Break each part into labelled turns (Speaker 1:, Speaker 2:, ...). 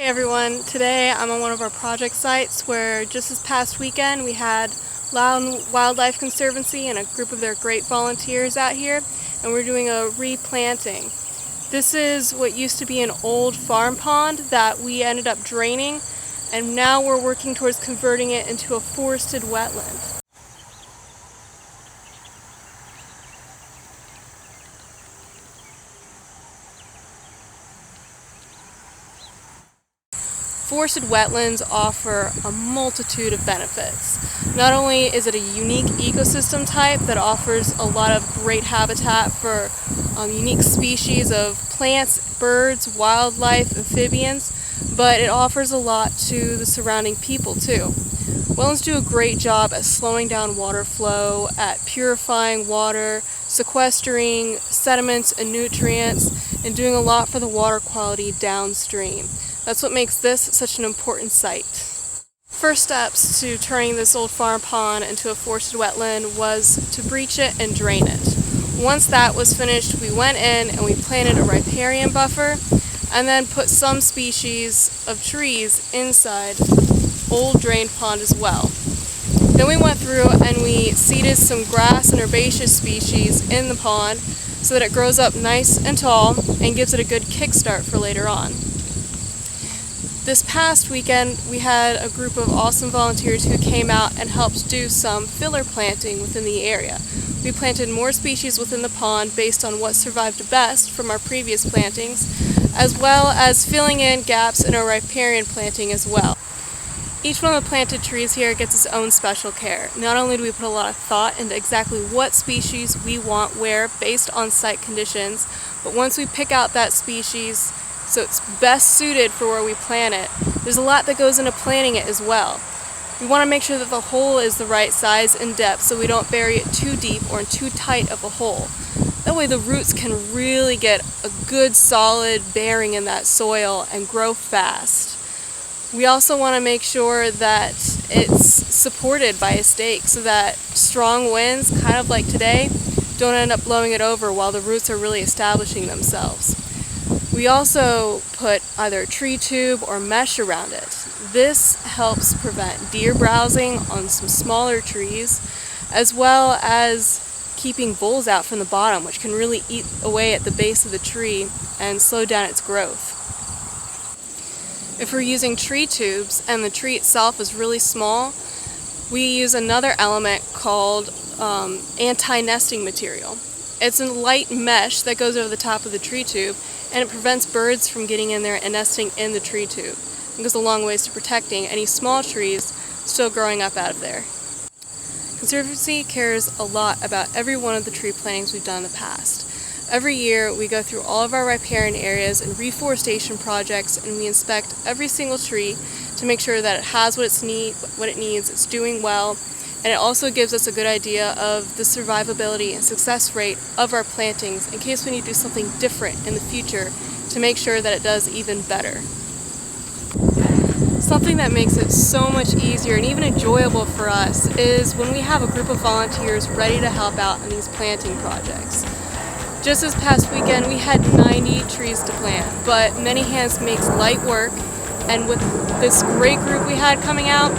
Speaker 1: everyone, today I'm on one of our project sites where just this past weekend we had Loudoun Wildlife Conservancy and a group of their great volunteers out here, and we're doing a replanting. This is what used to be an old farm pond that we ended up draining, and now we're working towards converting it into a forested wetland. Forested wetlands offer a multitude of benefits. Not only is it a unique ecosystem type that offers a lot of great habitat for unique species of plants, birds, wildlife, amphibians, but it offers a lot to the surrounding people too. Wetlands do a great job at slowing down water flow, at purifying water, sequestering sediments and nutrients, and doing a lot for the water quality downstream. That's what makes this such an important site. First steps to turning this old farm pond into a forested wetland was to breach it and drain it. Once that was finished, we went in and we planted a riparian buffer and then put some species of trees inside old drained pond as well. Then we went through and we seeded some grass and herbaceous species in the pond so that it grows up nice and tall and gives it a good kickstart for later on. This past weekend, we had a group of awesome volunteers who came out and helped do some filler planting within the area. We planted more species within the pond based on what survived best from our previous plantings, as well as filling in gaps in our riparian planting as well. Each one of the planted trees here gets its own special care. Not only do we put a lot of thought into exactly what species we want where based on site conditions, but once we pick out that species so it's best suited for where we plant it, there's a lot that goes into planting it as well. We want to make sure that the hole is the right size and depth so we don't bury it too deep or in too tight of a hole. That way the roots can really get a good solid bearing in that soil and grow fast. We also want to make sure that it's supported by a stake so that strong winds, kind of like today, don't end up blowing it over while the roots are really establishing themselves. We also put either a tree tube or mesh around it. This helps prevent deer browsing on some smaller trees, as well as keeping voles out from the bottom, which can really eat away at the base of the tree and slow down its growth. If we're using tree tubes and the tree itself is really small, we use another element called anti-nesting material. It's a light mesh that goes over the top of the tree tube, and it prevents birds from getting in there and nesting in the tree tube. It goes a long ways to protecting any small trees still growing up out of there. Conservancy cares a lot about every one of the tree plantings we've done in the past. Every year we go through all of our riparian areas and reforestation projects, and we inspect every single tree to make sure that it has what it needs, it's doing well, and it also gives us a good idea of the survivability and success rate of our plantings in case we need to do something different in the future to make sure that it does even better. Something that makes it so much easier and even enjoyable for us is when we have a group of volunteers ready to help out in these planting projects. Just this past weekend we had 90 trees to plant, but many hands makes light work, and with this great group we had coming out,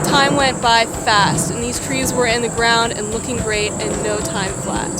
Speaker 1: time went by fast, and these trees were in the ground and looking great in no time flat.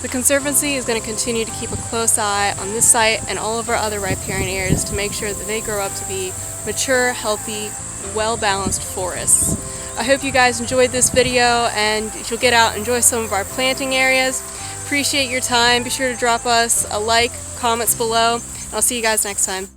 Speaker 1: The Conservancy is going to continue to keep a close eye on this site and all of our other riparian areas to make sure that they grow up to be mature, healthy, well-balanced forests. I hope you guys enjoyed this video and you'll get out and enjoy some of our planting areas. Appreciate your time. Be sure to drop us a like, comments below, and I'll see you guys next time.